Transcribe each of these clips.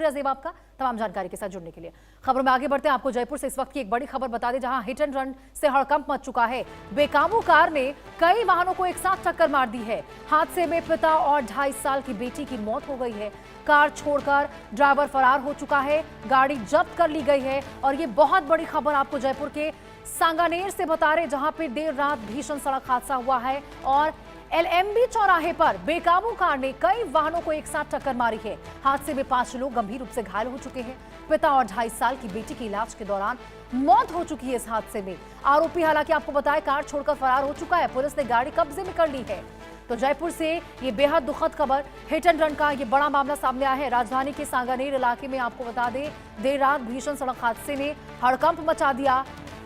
शुक्रिया जेब आपका तमाम जानकारी के साथ जुड़ने के लिए। खबरों में आगे बढ़ते हैं। आपको जयपुर से इस वक्त की एक बड़ी खबर बता दें, जहां हिट एंड रन से हड़कंप मच चुका है। बेकाबू कार ने कई वाहनों को एक साथ टक्कर मार दी है। हादसे में पिता और 2.5 साल की बेटी की मौत हो गई है। कार छोड़कर ड्राइवर फरार हो चुका है, गाड़ी जब्त कर ली गई है। और ये बहुत बड़ी खबर आपको जयपुर के सांगानेर से बता रहे, जहां पे देर रात भीषण सड़क हादसा हुआ है और LMB चौराहे पर बेकाबू कार ने कई वाहनों को एक साथ टक्कर मारी है। हादसे में 5 लोग गंभीर रूप से घायल हो चुके हैं। पिता और 2.5 साल की बेटी की इलाज के दौरान मौत हो चुकी है। इस हादसे में आरोपी हालांकि आपको बताया कार छोड़कर फरार हो चुका है। पुलिस ने गाड़ी कब्जे में कर ली है। तो जयपुर से ये बेहद दुखद खबर, हिट एंड रन का ये बड़ा मामला सामने आया है। राजधानी के सांगानेर इलाके में आपको बता दें, देर रात भीषण सड़क हादसे ने हड़कंप मचा दिया।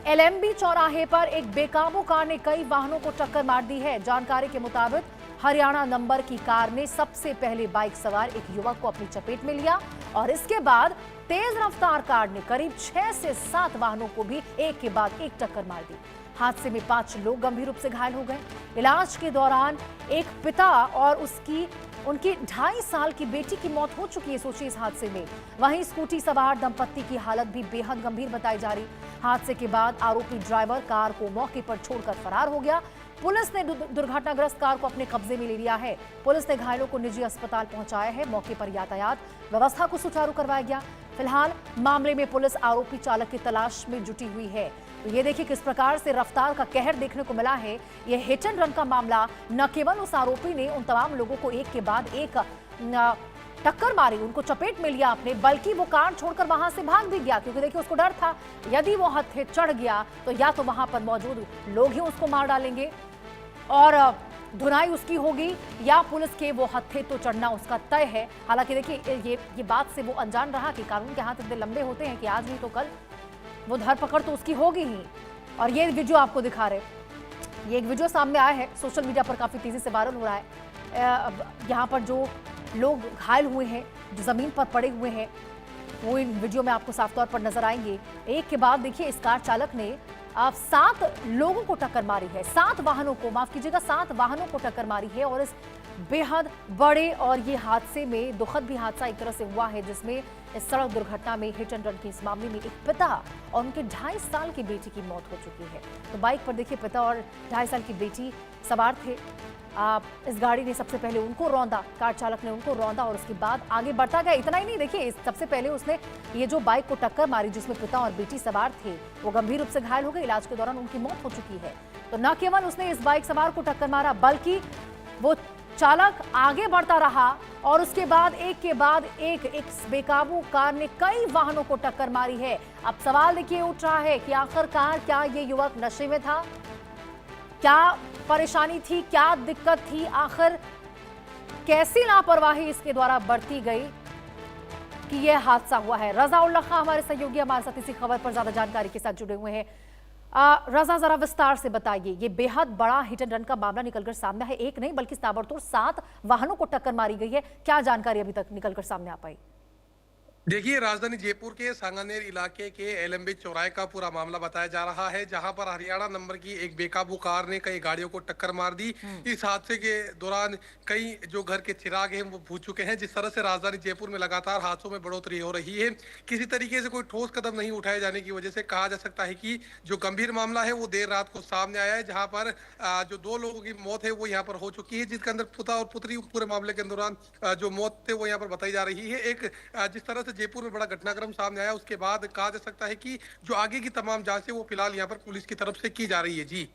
LMB चौराहे पर एक बेकाबू कार ने कई वाहनों को टक्कर मार दी है। जानकारी के मुताबिक हरियाणा नंबर की कार ने सबसे पहले बाइक सवार एक युवक को अपनी चपेट में लिया और इसके बाद तेज रफ्तार कार ने करीब 6 से 7 वाहनों को भी एक के बाद एक टक्कर मार दी। हादसे में 5 लोग गंभीर रूप से घायल हो गए। इलाज के दौरान एक पिता और उनकी 2.5 साल की बेटी की मौत हो चुकी है। सोचिए इस हादसे में। वहीं स्कूटी सवार दंपत्ति की हालत भी बेहद गंभीर बताई जा रही। हादसे के बाद आरोपी ड्राइवर कार को मौके पर छोड़कर फरार हो गया। पुलिस ने दुर्घटनाग्रस्त कार को अपने कब्जे में ले लिया है। पुलिस ने घायलों को निजी अस्पताल पहुंचाया है। मौके पर यातायात व्यवस्था को सुचारू करवाया गया। फिलहाल मामले में पुलिस आरोपी चालक की तलाश में जुटी हुई है। तो ये देखिए किस प्रकार से रफ्तार का कहर देखने को मिला है। ये हिट एंड रन का मामला, न केवल उस आरोपी ने उन तमाम लोगों को एक के बाद एक टक्कर मारी, उनको चपेट में लिया आपने, बल्कि वो कार छोड़कर वहां से भाग भी गया, क्योंकि देखिए उसको डर था यदि वो हत्थे चढ़ गया तो या तो वहां पर मौजूद लोग ही उसको मार डालेंगे और धुनाई उसकी होगी, या पुलिस के वो हत्थे तो चढ़ना उसका तय है। हालांकि देखिए ये बात से वो अनजान रहा कि कानून के हाथ इतने लंबे होते हैं कि आज नहीं तो कल वो धरपकड़ तो उसकी होगी ही। और ये वीडियो आपको दिखा रहे, ये एक वीडियो सामने आया है, सोशल मीडिया पर काफी तेजी से वायरल हो रहा है। यहाँ पर जो लोग घायल हुए हैं, जो जमीन पर पड़े हुए हैं, वो इन वीडियो में आपको साफ तौर पर नजर आएंगे। एक के बाद देखिए इस कार चालक ने 7 लोगों को टक्कर मारी है, 7 वाहनों को, माफ कीजिएगा 7 वाहनों को टक्कर मारी है। और इस बेहद बड़े और ये हादसे में दुखद भी हादसा एक तरह से हुआ है, जिसमें इस सड़क दुर्घटना में हिट एंड रन के इस मामले में एक पिता और उनके 2.5 साल की बेटी की मौत हो चुकी है। तो बाइक पर देखिए पिता और 2.5 साल की बेटी सवार थे। इस गाड़ी ने सबसे पहले उनको रौंदा, कार चालक ने उनको रौंदा और उसके बाद आगे बढ़ता गया। इतना ही नहीं, देखिए सबसे पहले उसने ये जो बाइक को टक्कर मारी जिसमें पिता और बेटी सवार थे, वो गंभीर रूप से घायल हो गए। इलाज के दौरान उनकी मौत हो चुकी है। तो न केवल उसने इस बाइक सवार को टक्कर मारा, बल्कि वो चालक आगे बढ़ता रहा और उसके बाद एक के बाद एक बेकाबू कार ने कई वाहनों को टक्कर मारी है। अब सवाल देखिए उठ रहा है कि आखिरकार क्या ये युवक नशे में था, क्या परेशानी थी, क्या दिक्कत थी, आखिर कैसी लापरवाही इसके द्वारा बरती गई कि यह हादसा हुआ है। रजा उल्लाह खां हमारे सहयोगी हमारे साथ इसी खबर पर ज्यादा जानकारी के साथ जुड़े हुए हैं। रजा जरा विस्तार से बताइए, ये बेहद बड़ा हिट एंड रन का मामला निकलकर सामने है, एक नहीं बल्कि ताबड़तोड़ 7 वाहनों को टक्कर मारी गई है। क्या जानकारी अभी तक निकलकर सामने आ पाई? देखिए, राजधानी जयपुर के सांगानेर इलाके के LMB चौराहे का पूरा मामला बताया जा रहा है, जहां पर हरियाणा नंबर की एक बेकाबू कार ने कई गाड़ियों को टक्कर मार दी। इस हादसे के दौरान कई जो घर के चिराग हैं वो बुझ चुके हैं। जिस तरह से राजधानी जयपुर में लगातार हादसों में बढ़ोतरी हो रही है, किसी तरीके से कोई ठोस कदम नहीं उठाए जाने की वजह से कहा जा सकता है कि जो गंभीर मामला है वो देर रात को सामने आया है, जहाँ पर जो 2 लोगों की मौत है वो यहाँ पर हो चुकी है, जिसके अंदर पिता और पुत्री पूरे मामले के दौरान जो मौत है वो यहाँ पर बताई जा रही है। एक जिस तरह से जयपुर में बड़ा घटनाक्रम सामने आया, उसके बाद कहा जा सकता है कि जो आगे की तमाम जांच है वो फिलहाल यहाँ पर पुलिस की तरफ से की जा रही है। जी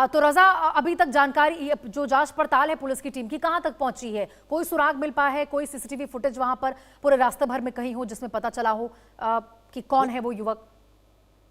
तो रजा, अभी तक जानकारी जो जांच पड़ताल है पुलिस की टीम की कहां तक पहुंची है? कोई सुराग मिल पाया है, कोई सीसीटीवी फुटेज वहां पर पूरे रास्ते भर में कहीं हो जिसमें पता चला हो कि कौन है वो युवक?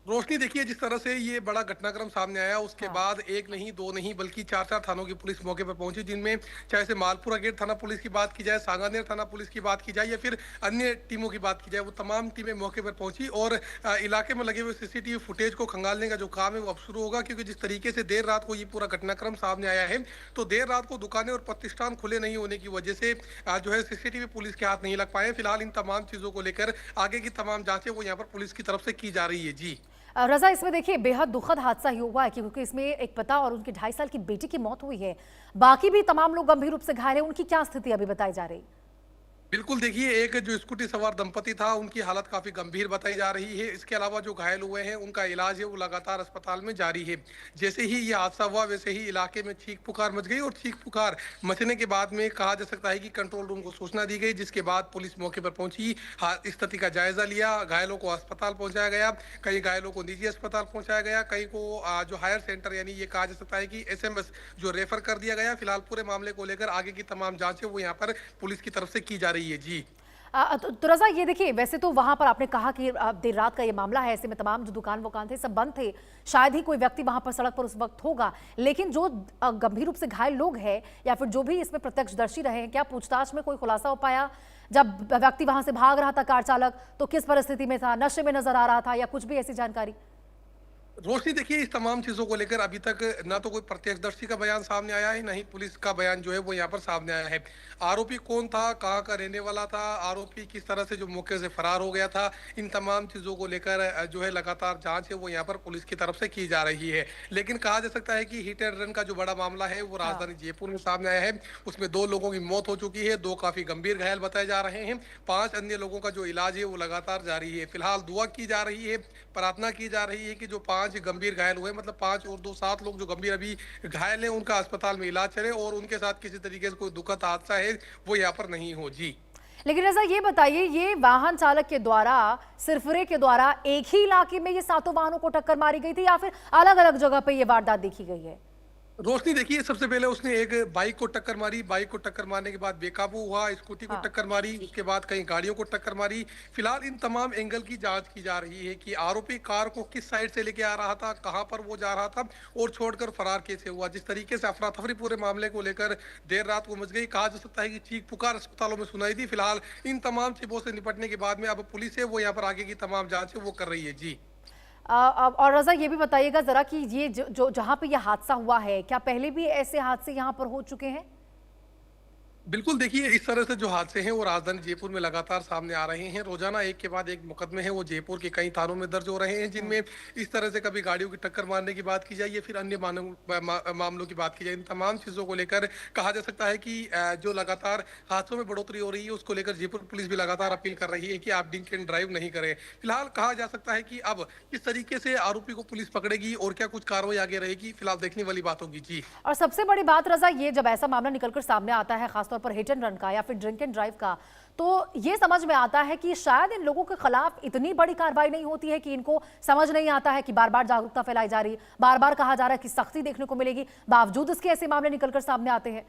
रोशनी, देखिए जिस तरह से ये बड़ा घटनाक्रम सामने आया उसके बाद 1 नहीं 2 नहीं बल्कि 4 थानों की पुलिस मौके पर पहुंची, जिनमें चाहे से मालपुरा गेट थाना पुलिस की बात की जाए, सांगानेर थाना पुलिस की बात की जाए या फिर अन्य टीमों की बात की जाए, वो तमाम टीमें मौके पर पहुंची और इलाके में लगे हुए CCTV फुटेज को खंगालने का जो काम है वो अब शुरू होगा। क्योंकि जिस तरीके से देर रात को ये पूरा घटनाक्रम सामने आया है, तो देर रात को दुकानें और प्रतिष्ठान खुले नहीं होने की वजह से जो है CCTV पुलिस के हाथ नहीं लग पाए। फिलहाल इन तमाम चीजों को लेकर आगे की तमाम जांचें वो यहाँ पर पुलिस की तरफ से की जा रही है। जी रजा, इसमें देखिए बेहद दुखद हादसा ही हुआ है, क्योंकि इसमें एक पिता और उनके 2.5 साल की बेटी की मौत हुई है। बाकी भी तमाम लोग गंभीर रूप से घायल हैं, उनकी क्या स्थिति अभी बताई जा रही? बिल्कुल देखिए, एक जो स्कूटी सवार दंपति था, उनकी हालत काफ़ी गंभीर बताई जा रही है। इसके अलावा जो घायल हुए हैं, उनका इलाज है वो लगातार अस्पताल में जारी है। जैसे ही ये हादसा हुआ, वैसे ही इलाके में चीख-पुकार मच गई और चीख-पुकार मचने के बाद में कहा जा सकता है कि कंट्रोल रूम को सूचना दी गई, जिसके बाद पुलिस मौके पर पहुंची, स्थिति का जायज़ा लिया, घायलों को अस्पताल पहुँचाया गया, कई घायलों को निजी अस्पताल पहुँचाया गया, कई को जो हायर सेंटर यानी ये कहा जा सकता है कि एसएमएस जो रेफर कर दिया गया। फिलहाल पूरे मामले को लेकर आगे की तमाम जाँच है वो यहाँ पर पुलिस की तरफ से की जा रही है। जी। तो रज़ा ये देखिए, वैसे तो वहां पर आपने कहा कि देर रात का ये मामला है, ऐसे में तमाम जो दुकान वुकान थे सब बंद थे, शायद ही कोई व्यक्ति वहां पर सड़क पर उस वक्त होगा। लेकिन जो गंभीर रूप से घायल लोग हैं या फिर जो भी इसमें प्रत्यक्षदर्शी रहे हैं, क्या पूछताछ में कोई खुलासा हो पाया? जब व्यक्ति वहां से भाग रहा था कार चालक, तो किस परिस्थिति में था, नशे में नजर आ रहा था या कुछ भी ऐसी जानकारी? रोशनी देखिए, इस तमाम चीजों को लेकर अभी तक ना तो कोई प्रत्यक्षदर्शी का बयान सामने आया है, ना ही पुलिस का बयान जो है वो यहाँ पर सामने आया है। आरोपी कौन था, कहाँ का रहने वाला था, आरोपी किस तरह से जो मौके से फरार हो गया था, इन तमाम चीजों को लेकर जो है लगातार जांच है वो यहाँ पर पुलिस की तरफ से की जा रही है। लेकिन कहा जा सकता है कि हिट एंड रन का जो बड़ा मामला है वो हाँ। राजधानी जयपुर में सामने आया है। उसमें 2 लोगों की मौत हो चुकी है, 2 काफी गंभीर घायल बताए जा रहे हैं, 5 अन्य लोगों का जो इलाज है वो लगातार जारी है। फिलहाल दुआ की जा रही है, प्रार्थना की जा रही है कि जो 5 गंभीर घायल हुए, मतलब 5 और 2 7 लोग जो गंभीर अभी घायल हैं, उनका अस्पताल में इलाज चले और उनके साथ किसी तरीके से कोई दुखद हादसा है वो यहाँ पर नहीं हो। जी। लेकिन रज़ा ये बताइए, ये वाहन चालक के द्वारा, सिरफिरे के द्वारा एक ही इलाके में ये सातों वाहनों को टक्कर मारी गई थी या फिर अलग अलग जगह पे ये वारदात देखी गई है? रोशनी देखिए, सबसे पहले उसने एक बाइक को टक्कर मारी, बाइक को टक्कर मारने के बाद बेकाबू हुआ, स्कूटी को हाँ। टक्कर मारी, उसके बाद कई गाड़ियों को टक्कर मारी। फिलहाल इन तमाम एंगल की जांच की जा रही है कि आरोपी कार को किस साइड से लेके आ रहा था, कहां पर वो जा रहा था और छोड़कर फरार कैसे हुआ। जिस तरीके से अफरा तफरी पूरे मामले को लेकर देर रात को मच गई, कहा जा सकता है कि चीख पुकार अस्पतालों में सुनाई दी। फिलहाल इन तमाम चीजों से निपटने के बाद में अब पुलिस है वो यहाँ पर आगे की तमाम जांच है वो कर रही है। जी। और रज़ा ये भी बताइएगा जरा कि ये जो जहां पे ये हादसा हुआ है, क्या पहले भी ऐसे हादसे यहां पर हो चुके हैं? बिल्कुल देखिए, इस तरह से जो हादसे हैं वो राजधानी जयपुर में लगातार सामने आ रहे हैं। रोजाना एक के बाद एक मुकदमे हैं वो जयपुर के कई थानों में दर्ज हो रहे हैं, जिनमें इस तरह से कभी गाड़ियों की टक्कर मारने की बात की जाए या फिर अन्य मामलों की बात की जाए। इन तमाम चीजों को लेकर कहा जा सकता है कि जो लगातार हादसों में बढ़ोतरी हो रही है उसको लेकर जयपुर पुलिस भी लगातार अपील कर रही है कि आप ड्रिंक एंड ड्राइव नहीं करें। फिलहाल कहा जा सकता है कि अब किस तरीके से आरोपी को पुलिस पकड़ेगी और क्या कुछ कार्रवाई आगे रहेगी, फिलहाल देखने वाली बात होगी। जी। और सबसे बड़ी बात रज़ा, ये जब ऐसा मामला निकलकर सामने आता है, खासतौर पर हिट एंड रन का या फिर ड्रिंक एंड ड्राइव का, तो ये समझ में आता है कि शायद इन लोगों के खिलाफ इतनी बड़ी कार्रवाई नहीं होती है कि इनको समझ नहीं आता है कि बार बार जागरूकता फैलाई जा रही है, बार बार कहा जा रहा है कि सख्ती देखने को मिलेगी, बावजूद इसके ऐसे मामले निकलकर सामने आते हैं।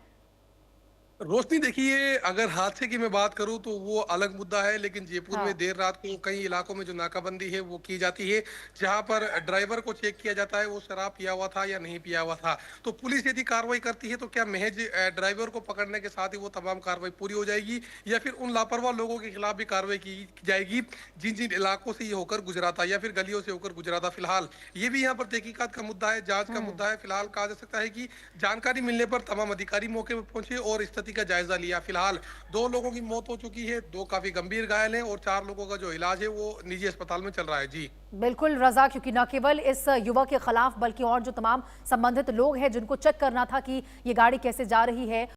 रोशनी देखिए, अगर हादसे की मैं बात करूं तो वो अलग मुद्दा है, लेकिन जयपुर हाँ। में देर रात को कई इलाकों में जो नाकाबंदी है वो की जाती है, जहां पर ड्राइवर को चेक किया जाता है वो शराब पिया हुआ था या नहीं पिया हुआ था। तो पुलिस यदि कार्रवाई करती है तो क्या महज ड्राइवर को पकड़ने के साथ ही वो तमाम कार्रवाई पूरी हो जाएगी या फिर उन लापरवाह लोगों के खिलाफ भी कार्रवाई की जाएगी जिन जिन इलाकों से ये होकर गुजरा था या फिर गलियों से होकर गुजरा था। फिलहाल ये भी यहाँ पर तहकीकात का मुद्दा है, जांच का मुद्दा है। फिलहाल कहा जा सकता है कि जानकारी मिलने पर तमाम अधिकारी मौके पर पहुंचे और स्थिति का जायजा लिया। फिलहाल 2 लोगों की मौत हो चुकी है, 2 काफी गंभीर घायल हैं और 4 लोगों का जो इलाज है वो निजी अस्पताल में चल रहा है। जी। बिल्कुल रज़ा, क्योंकि न केवल इस युवक के खिलाफ बल्कि और जो तमाम संबंधित लोग हैं जिनको चेक करना था कि ये गाड़ी कैसे जा रही है,